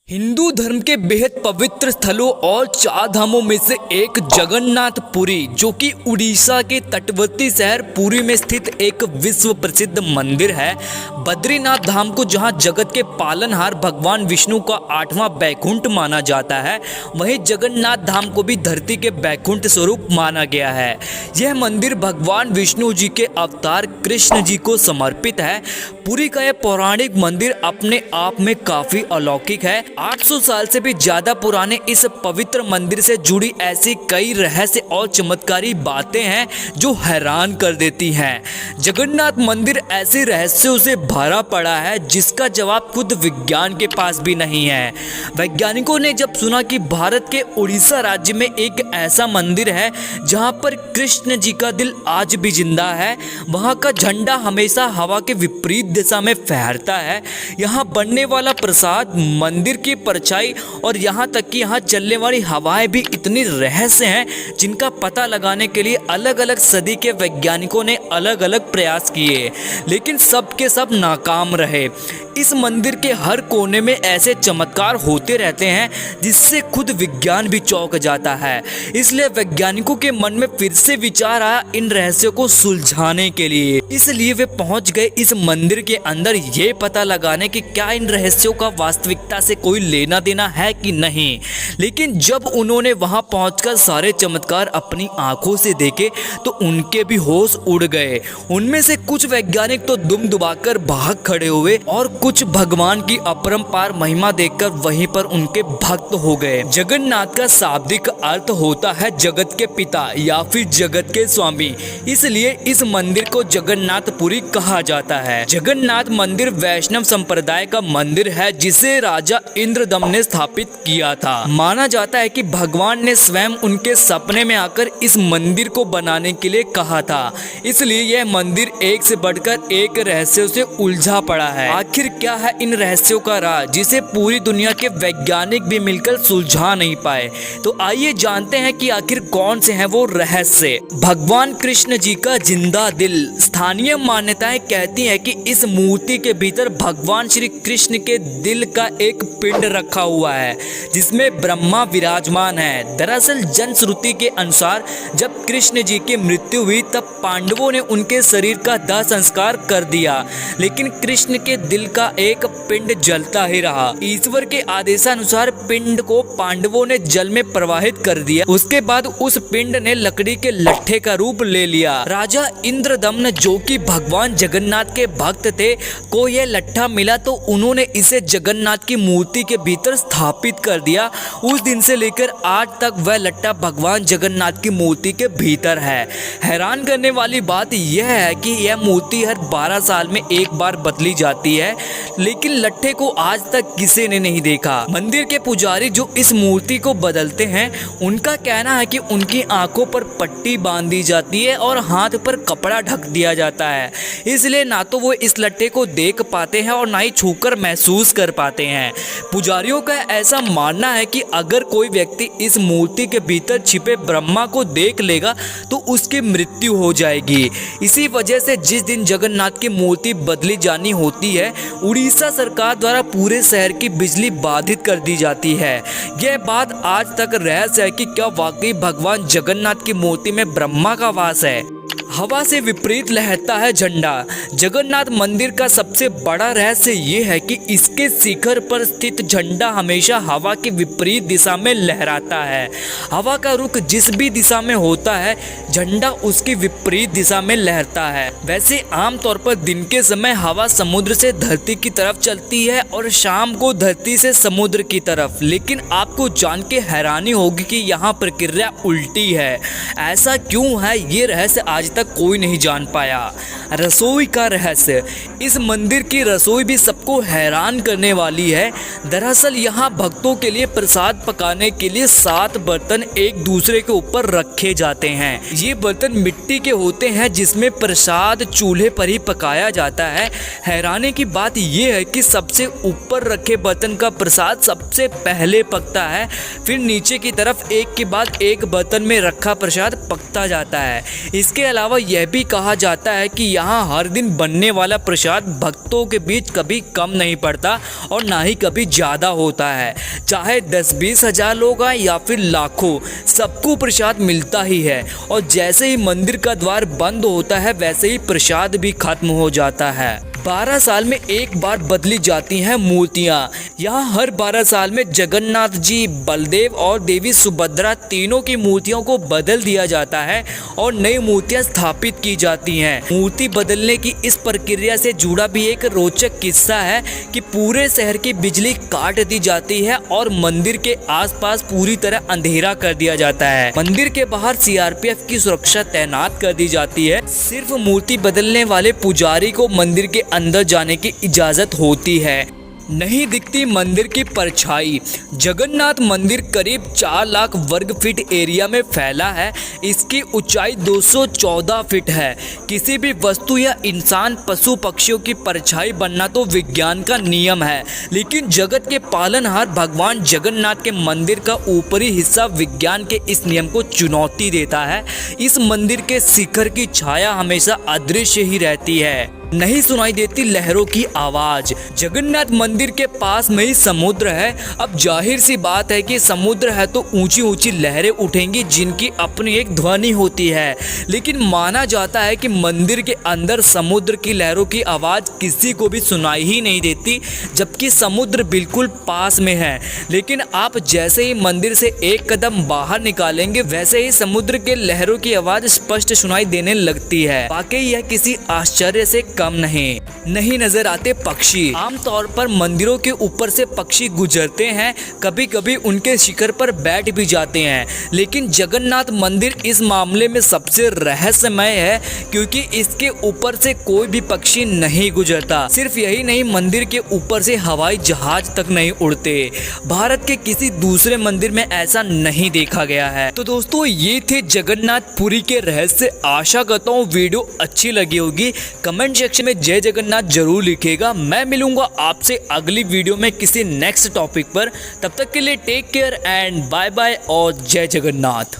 हिंदू धर्म के बेहद पवित्र स्थलों और चार धामों में से एक जगन्नाथपुरी, जो कि उड़ीसा के तटवर्ती शहर पुरी में स्थित एक विश्व प्रसिद्ध मंदिर है। बद्रीनाथ धाम को जहां जगत के पालनहार भगवान विष्णु का 8वां बैकुंठ माना जाता है, वहीं जगन्नाथ धाम को भी धरती के बैकुंठ स्वरूप माना गया है। यह मंदिर भगवान विष्णु जी के अवतार कृष्ण जी को समर्पित है। पुरी का यह पौराणिक मंदिर अपने आप में काफी अलौकिक है। 800 साल से भी ज्यादा पुराने इस पवित्र मंदिर से जुड़ी ऐसी कई रहस्य और चमत्कारी बातें हैं जो हैरान कर देती हैं। जगन्नाथ मंदिर ऐसे रहस्यों से भरा पड़ा है जिसका जवाब खुद विज्ञान के पास भी नहीं है। वैज्ञानिकों ने जब सुना कि भारत के उड़ीसा राज्य में एक ऐसा मंदिर है जहां पर कृष्ण जी का दिल आज भी जिंदा है, वहां का झंडा हमेशा हवा के विपरीत दिशा में फहरता है, यहाँ बनने वाला प्रसाद, मंदिर की परछाई और यहाँ तक कि यहाँ चलने वाली हवाएं भी इतनी रहस्य हैं जिनका पता लगाने के लिए अलग अलग सदी के वैज्ञानिकों ने अलग अलग प्रयास किए, लेकिन सब के सब नाकाम रहे। इस मंदिर के हर कोने में ऐसे चमत्कार होते रहते हैं जिससे खुद विज्ञान भी चौंक जाता है। इसलिए वैज्ञानिकों के मन में फिर से विचार आया इन रहस्यों को सुलझाने के लिए। इसलिए वे पहुंच गए इस मंदिर के अंदर ये पता लगाने कि क्या इन रहस्यों का वास्तविकता से कोई लेना देना है कि नहीं। लेकिन जब उन्होंने वहां पहुंचकर सारे चमत्कार अपनी आंखों से देखे तो उनके भी होश उड़ गए। उनमें से कुछ वैज्ञानिक तो दुम दुबाकर भाग खड़े हुए और कुछ भगवान की अपरंपार महिमा देखकर वहीं पर उनके भक्त हो गए। जगन्नाथ का शाब्दिक अर्थ होता है जगत के पिता या फिर जगत के स्वामी, इसलिए इस मंदिर को जगन्नाथपुरी कहा जाता है। जगन्नाथ मंदिर वैष्णव संप्रदाय का मंदिर है जिसे राजा इंद्रदम्न ने स्थापित किया था। माना जाता है कि भगवान ने स्वयं उनके सपने में आकर इस मंदिर को बनाने के लिए कहा था, इसलिए यह मंदिर एक से बढ़कर एक रहस्यों से उलझा पड़ा है। आखिर क्या है इन रहस्यों का राज जिसे पूरी दुनिया के वैज्ञानिक भी मिलकर सुलझा नहीं पाए। तो आइए जानते हैं कि आखिर कौन से हैं वो रहस्य। भगवान कृष्ण जी का जिंदा दिल। स्थानीय मान्यताएं कहती हैं कि इस मूर्ति के भीतर भगवान श्री कृष्ण के दिल का एक पिंड रखा हुआ है जिसमें ब्रह्मा विराजमान है। दरअसल जनश्रुति के अनुसार जब कृष्ण जी की मृत्यु हुई तब पांडवों ने उनके शरीर का दाह संस्कार कर दिया, लेकिन कृष्ण के दिल का एक पिंड जलता ही रहा। ईश्वर के आदेशानुसार पिंड को पांडवों ने जल में प्रवाहित कर दिया। उसके बाद उस पिंड ने लकड़ी के लट्ठे का रूप ले लिया। राजा इंद्रदम्न, जो कि भगवान जगन्नाथ के भक्त थे, को यह लट्ठा मिला तो उन्होंने इसे जगन्नाथ की मूर्ति के भीतर स्थापित कर दिया। उस दिन से लेकर आज तक वह लट्ठा भगवान जगन्नाथ की मूर्ति के भीतर है। हैरान करने वाली बात यह है कि यह मूर्ति हर 12 साल में एक बार बदली जाती है, लेकिन लट्ठे को आज तक किसी ने नहीं देखा। मंदिर के पुजारी जो इस मूर्ति को बदलते हैं, उनका कहना है कि उनकी आंखों पर पट्टी बांध दी जाती है और हाथ पर कपड़ा ढक दिया जाता है, इसलिए ना तो वो इस लट्ठे को देख पाते हैं और ना ही छूकर महसूस कर पाते हैं। पुजारियों का ऐसा मानना है कि अगर कोई व्यक्ति इस मूर्ति के भीतर छिपे ब्रह्मा को देख लेगा तो उसकी मृत्यु हो जाएगी। इसी वजह से जिस दिन जगन्नाथ की मूर्ति बदली जानी होती है, उड़ीसा सरकार द्वारा पूरे शहर की बिजली बाधित कर दी जाती है। यह बात आज तक रहस्य है कि क्या वाकई भगवान जगन्नाथ की मूर्ति में ब्रह्मा का वास है। हवा से विपरीत लहरता है झंडा। जगन्नाथ मंदिर का सबसे बड़ा रहस्य ये है कि इसके शिखर पर स्थित झंडा हमेशा हवा के विपरीत दिशा में लहराता है। हवा का रुख जिस भी दिशा में होता है, झंडा उसकी विपरीत दिशा में लहरता है। वैसे आमतौर पर दिन के समय हवा समुद्र से धरती की तरफ चलती है और शाम को धरती से समुद्र की तरफ, लेकिन आपको जान के हैरानी होगी कि यहाँ प्रक्रिया उल्टी है। ऐसा क्यों है, ये रहस्य आज तक कोई नहीं जान पाया। रसोई का रहस्य। इस मंदिर की रसोई भी सबको हैरान करने वाली है। दरअसल यहाँ भक्तों के लिए प्रसाद पकाने के लिए 7 बर्तन एक दूसरे के ऊपर रखे जाते हैं। ये बर्तन मिट्टी के होते हैं जिसमें प्रसाद चूल्हे पर ही पकाया जाता है। हैरानी की बात यह है कि सबसे ऊपर रखे बर्तन का प्रसाद सबसे पहले पकता है, फिर नीचे की तरफ एक के बाद एक बर्तन में रखा प्रसाद पकता जाता है। इसके अलावा अलावा यह भी कहा जाता है कि यहाँ हर दिन बनने वाला प्रसाद भक्तों के बीच कभी कम नहीं पड़ता और ना ही कभी ज़्यादा होता है। चाहे 10-20 हज़ार लोग आए या फिर लाखों, सबको प्रसाद मिलता ही है। और जैसे ही मंदिर का द्वार बंद होता है वैसे ही प्रसाद भी खत्म हो जाता है। 12 साल में एक बार बदली जाती हैं मूर्तियाँ। यहाँ हर 12 साल में जगन्नाथ जी, बलदेव और देवी सुभद्रा तीनों की मूर्तियों को बदल दिया जाता है और नई मूर्तियाँ स्थापित की जाती हैं। मूर्ति बदलने की इस प्रक्रिया से जुड़ा भी एक रोचक किस्सा है कि पूरे शहर की बिजली काट दी जाती है और मंदिर के आसपास पूरी तरह अंधेरा कर दिया जाता है। मंदिर के बाहर सीआरपीएफ की सुरक्षा तैनात कर दी जाती है। सिर्फ मूर्ति बदलने वाले पुजारी को मंदिर के अंदर जाने की इजाजत होती है। नहीं दिखती मंदिर की परछाई। जगन्नाथ मंदिर करीब 4 लाख वर्ग फीट एरिया में फैला है। इसकी ऊंचाई 214 फीट है। किसी भी वस्तु या इंसान, पशु पक्षियों की परछाई बनना तो विज्ञान का नियम है, लेकिन जगत के पालनहार भगवान जगन्नाथ के मंदिर का ऊपरी हिस्सा विज्ञान के इस नियम को चुनौती देता है। इस मंदिर के शिखर की छाया हमेशा अदृश्य ही रहती है, नहीं सुनाई देती लहरों की आवाज। जगन्नाथ मंदिर के पास में ही समुद्र है। अब जाहिर सी बात है कि समुद्र है तो ऊंची ऊंची लहरें उठेंगी जिनकी अपनी एक ध्वनि होती है, लेकिन माना जाता है कि मंदिर के अंदर समुद्र की लहरों की आवाज किसी को भी सुनाई ही नहीं देती, जबकि समुद्र बिल्कुल पास में है। लेकिन आप जैसे ही मंदिर से एक कदम बाहर निकालेंगे वैसे ही समुद्र के लहरों की आवाज स्पष्ट सुनाई देने लगती है। वाकई यह किसी आश्चर्य से कम नहीं नजर आते पक्षी। आमतौर पर मंदिरों के ऊपर से पक्षी गुजरते हैं, कभी कभी उनके शिखर पर बैठ भी जाते हैं, लेकिन जगन्नाथ मंदिर इस मामले में सबसे रहस्यमय है क्योंकि इसके ऊपर से कोई भी पक्षी नहीं गुजरता। सिर्फ यही नहीं, मंदिर के ऊपर से हवाई जहाज तक नहीं उड़ते। भारत के किसी दूसरे मंदिर में ऐसा नहीं देखा गया है। तो दोस्तों, ये थे जगन्नाथपुरी के रहस्य। आशा करता हूँ वीडियो अच्छी लगी होगी। कमेंट सेक्शन में जय जगन्नाथ जरूर लिखिएगा। मैं मिलूंगा आपसे अगली वीडियो में किसी नेक्स्ट टॉपिक पर। तब तक के लिए take care and bye bye और जय जगन्नाथ।